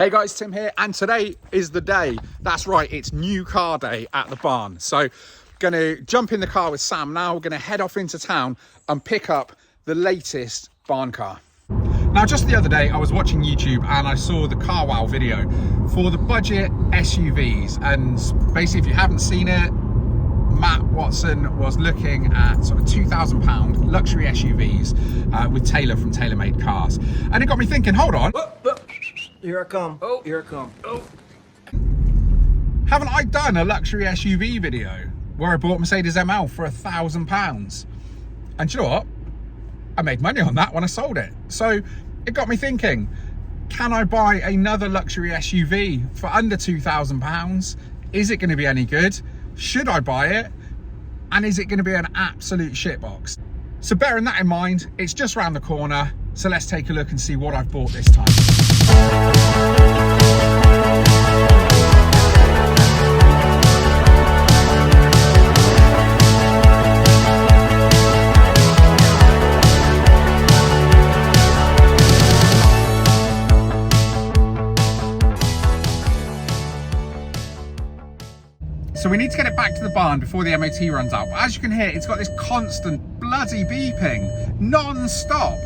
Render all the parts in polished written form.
Hey guys, Tim here, and today is the day. That's right, it's new car day at the barn. So gonna jump in the car with Sam now. We're gonna head off into town and pick up the latest barn car. Now, just the other day, I was watching YouTube and I saw the Car Wow video for the budget SUVs. And basically, if you haven't seen it, Matt Watson was looking at sort of £2,000 luxury SUVs with Taylor from TaylorMade Cars. And it got me thinking, hold on. Here I come. Oh, here I come. Oh. Haven't I done a luxury SUV video where I bought Mercedes ML for £1,000? And do you know what? I made money on that when I sold it. So it got me thinking, can I buy another luxury SUV for under £2,000? Is it going to be any good? Should I buy it? And is it going to be an absolute shitbox? So bearing that in mind, it's just around the corner. So let's take a look and see what I've bought this time. So we need to get it back to the barn before the MOT runs out. But as you can hear, it's got this constant bloody beeping, non-stop.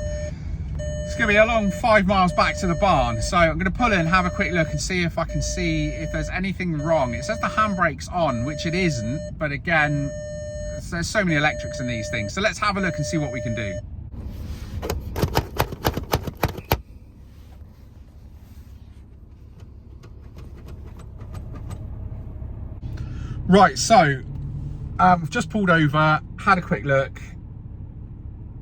It's going to be a long 5 miles back to the barn. So I'm going to pull in, have a quick look and see if I can see if there's anything wrong. It says the handbrake's on, which it isn't. But again, there's so many electrics in these things. So let's have a look and see what we can do. Right, so I've just pulled over, had a quick look.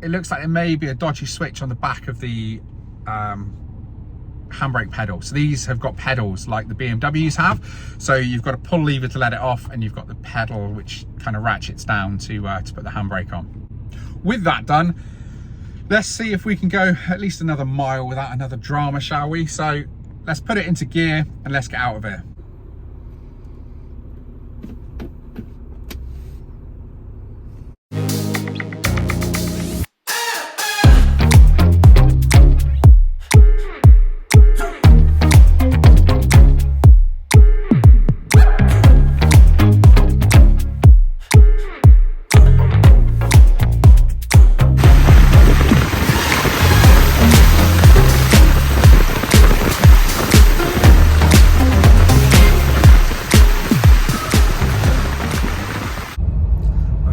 It looks like there may be a dodgy switch on the back of the handbrake pedal. So these have got pedals like the BMWs have. So you've got a pull lever to let it off, and you've got the pedal which kind of ratchets down to put the handbrake on. With that done, let's see if we can go at least another mile without another drama, shall we? So let's put it into gear and let's get out of here.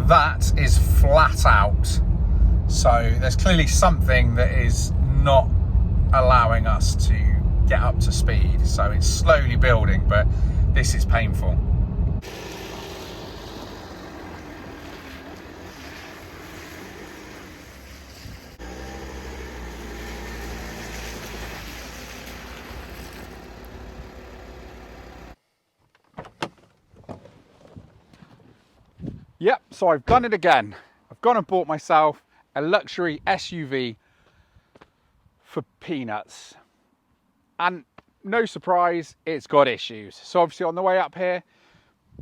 That is flat out. So there's clearly something that is not allowing us to get up to speed. So it's slowly building, but this is painful. Yep, so I've done it again. I've gone and bought myself a luxury SUV for peanuts. And no surprise, it's got issues. So obviously on the way up here,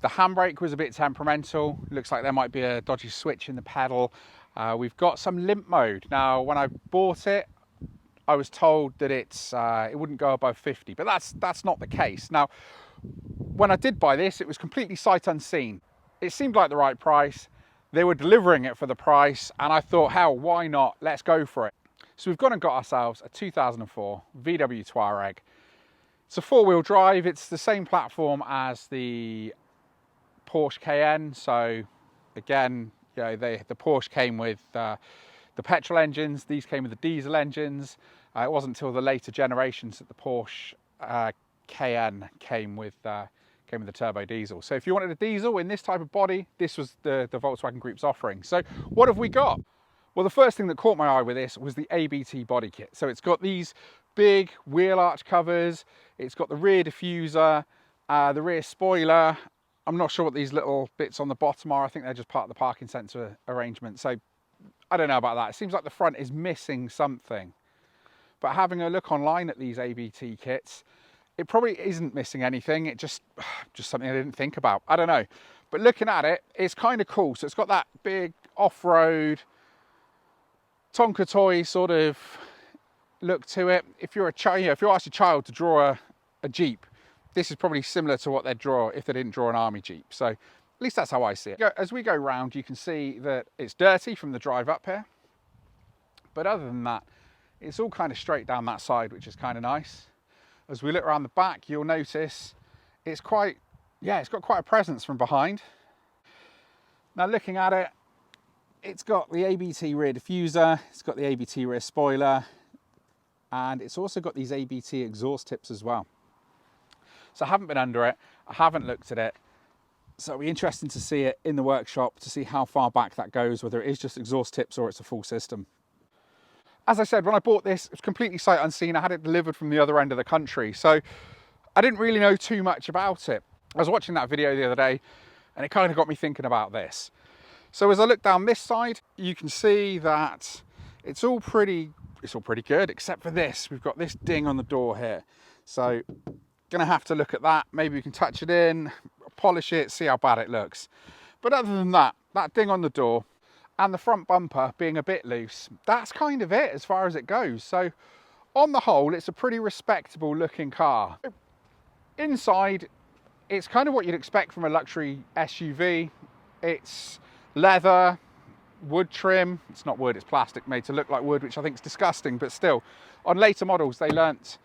the handbrake was a bit temperamental. Looks like there might be a dodgy switch in the pedal. We've got some limp mode. Now, when I bought it, I was told that it wouldn't go above 50, but that's not the case. Now, when I did buy this, it was completely sight unseen. It seemed like the right price. They were delivering it for the price, and I thought, hell, why not? Let's go for it. So we've gone and got ourselves a 2004 VW Touareg. It's a four-wheel drive. It's the same platform as the Porsche Cayenne. So again, you know, the Porsche came with the petrol engines. These came with the diesel engines. It wasn't until the later generations that the Porsche Cayenne came with the turbo diesel. So if you wanted a diesel in this type of body, this was the Volkswagen Group's offering. So what have we got? Well, the first thing that caught my eye with this was the ABT body kit. So it's got these big wheel arch covers. It's got the rear diffuser, the rear spoiler. I'm not sure what these little bits on the bottom are. I think they're just part of the parking sensor arrangement. So I don't know about that. It seems like the front is missing something. But having a look online at these ABT kits, it probably isn't missing anything. It just something I didn't think about. I don't know. But looking at it, it's kind of cool. So it's got that big off-road Tonka toy sort of look to it. If you're a child, if you ask your child to draw a Jeep, this is probably similar to what they'd draw if they didn't draw an army Jeep. So at least that's how I see it. As we go round, you can see that it's dirty from the drive up here. But other than that, it's all kind of straight down that side, which is kind of nice. As we look around the back, you'll notice it's quite, yeah, it's got quite a presence from behind. Now looking at it, it's got the ABT rear diffuser, it's got the ABT rear spoiler, and it's also got these ABT exhaust tips as well. So I haven't been under it, I haven't looked at it, so it'll be interesting to see it in the workshop to see how far back that goes, whether it is just exhaust tips or it's a full system. As I said, when I bought this, it was completely sight unseen. I had it delivered from the other end of the country, so I didn't really know too much about it. I was watching that video the other day, and it kind of got me thinking about this. So as I look down this side, you can see that it's all pretty good, except for this. We've got this ding on the door here. So gonna have to look at that. Maybe we can touch it in, polish it, see how bad it looks. But other than that, that ding on the door and the front bumper being a bit loose, that's kind of it as far as it goes. So on the whole, it's a pretty respectable looking car. Inside, it's kind of what you'd expect from a luxury SUV. It's leather, wood trim. It's not wood, it's plastic made to look like wood, which I think is disgusting, but still. On later models, they learnt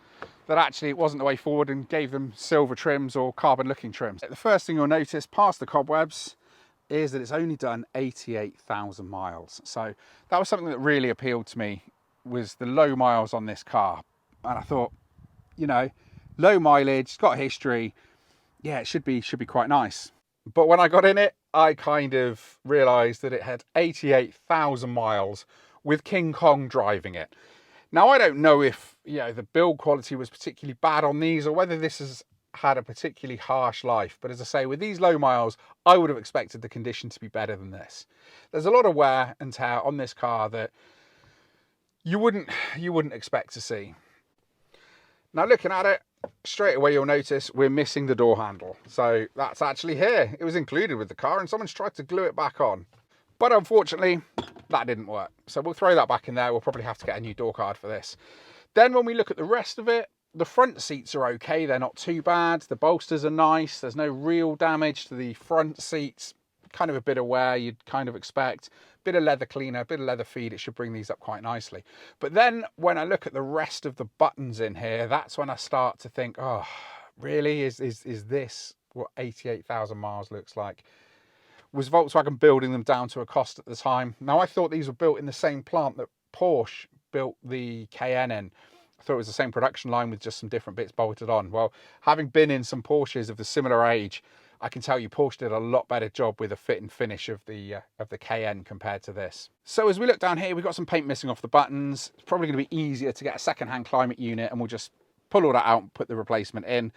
that actually it wasn't the way forward and gave them silver trims or carbon looking trims. The first thing you'll notice past the cobwebs is that it's only done 88,000 miles. So that was something that really appealed to me, was the low miles on this car. And I thought, you know, low mileage, it's got a history, yeah, it should be quite nice. But when I got in it, I kind of realised that it had 88,000 miles with King Kong driving it. Now, I don't know if, you know, the build quality was particularly bad on these or whether this has had a particularly harsh life. But as I say, with these low miles, I would have expected the condition to be better than this. There's a lot of wear and tear on this car that you wouldn't expect to see. Now, looking at it, straight away you'll notice we're missing the door handle. So that's actually here. It was included with the car and someone's tried to glue it back on. But unfortunately, that didn't work. So we'll throw that back in there. We'll probably have to get a new door card for this. Then when we look at the rest of it, the front seats are okay. They're not too bad. The bolsters are nice. There's no real damage to the front seats. Kind of a bit of wear you'd kind of expect. Bit of leather cleaner, bit of leather feed. It should bring these up quite nicely. But then when I look at the rest of the buttons in here, that's when I start to think, oh, really? Is this what 88,000 miles looks like? Was Volkswagen building them down to a cost at the time? Now, I thought these were built in the same plant that Porsche built the Cayenne in. I thought it was the same production line with just some different bits bolted on. Well, having been in some Porsches of the similar age, I can tell you Porsche did a lot better job with the fit and finish of the Cayenne compared to this. So as we look down here, we've got some paint missing off the buttons. It's probably going to be easier to get a second-hand climate unit, and we'll just pull all that out and put the replacement in.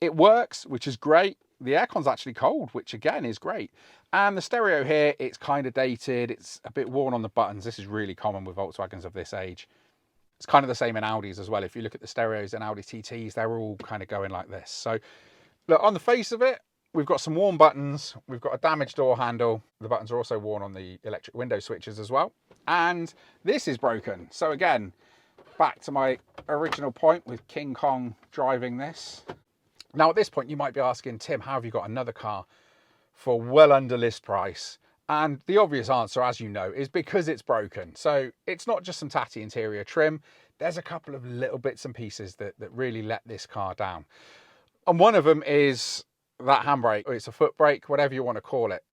It works, which is great. The aircon's actually cold, which again is great. And the stereo here, it's kind of dated. It's a bit worn on the buttons. This is really common with Volkswagens of this age. It's kind of the same in Audis as well. If you look at the stereos in Audi TTs, they're all kind of going like this. So look, on the face of it, we've got some worn buttons. We've got a damaged door handle. The buttons are also worn on the electric window switches as well. And this is broken. So again, back to my original point with King Kong driving this. Now at this point, you might be asking, Tim, how have you got another car for well under list price? And the obvious answer, as you know, is because it's broken. So it's not just some tatty interior trim. There's a couple of little bits and pieces that really let this car down. And one of them is that handbrake, or it's a foot brake, whatever you want to call it.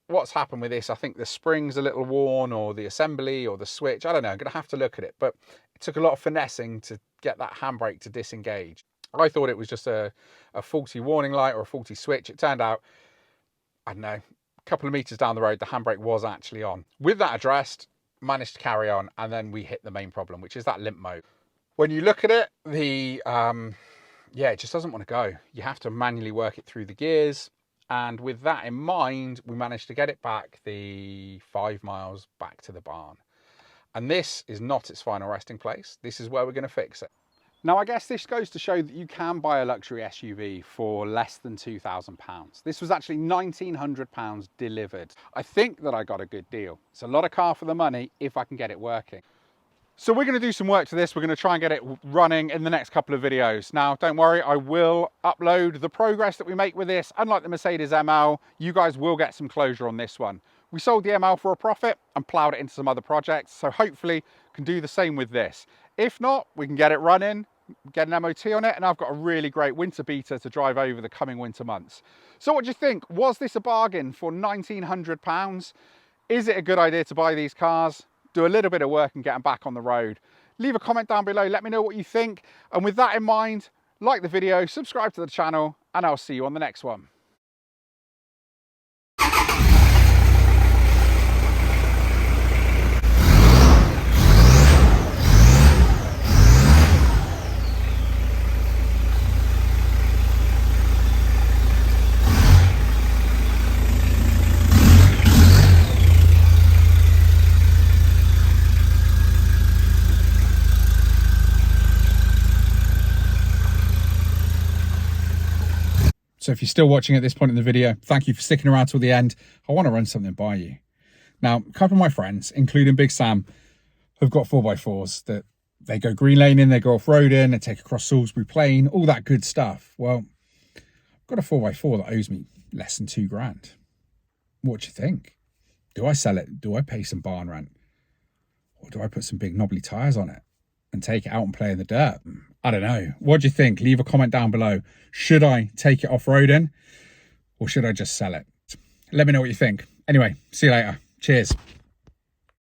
What's happened with this, I think the spring's a little worn, or the assembly or the switch. I don't know, I'm going to have to look at it. But it took a lot of finessing to get that handbrake to disengage. I thought it was just a faulty warning light or a faulty switch. It turned out, I don't know, a couple of meters down the road, the handbrake was actually on. With that addressed, managed to carry on, and then we hit the main problem, which is that limp mode. When you look at it, yeah, it just doesn't want to go. You have to manually work it through the gears. And with that in mind, we managed to get it back the 5 miles back to the barn. And this is not its final resting place. This is where we're going to fix it. Now, I guess this goes to show that you can buy a luxury SUV for less than £2,000. This was actually £1,900 delivered. I think that I got a good deal. It's a lot of car for the money if I can get it working. So we're going to do some work to this. We're going to try and get it running in the next couple of videos. Now, don't worry, I will upload the progress that we make with this. Unlike the Mercedes ML, you guys will get some closure on this one. We sold the ML for a profit and ploughed it into some other projects. So hopefully can do the same with this. If not, we can get it running, get an MOT on it, and I've got a really great winter beater to drive over the coming winter months. So what do you think? Was this a bargain for £1,900? Is it a good idea to buy these cars? Do a little bit of work and get them back on the road? Leave a comment down below, let me know what you think. And with that in mind, like the video, subscribe to the channel, and I'll see you on the next one. So if you're still watching at this point in the video, thank you for sticking around till the end. I want to run something by you. Now, a couple of my friends, including Big Sam, have got 4x4s that they go green laning, they go off-roading, they take across Salisbury Plain, all that good stuff. Well, I've got a 4x4 that owes me less than £2,000. What do you think? Do I sell it? Do I pay some barn rent? Or do I put some big knobbly tyres on it and take it out and play in the dirt? I don't know. What do you think? Leave a comment down below. Should I take it off-roading or should I just sell it? Let me know what you think. Anyway, see you later. Cheers.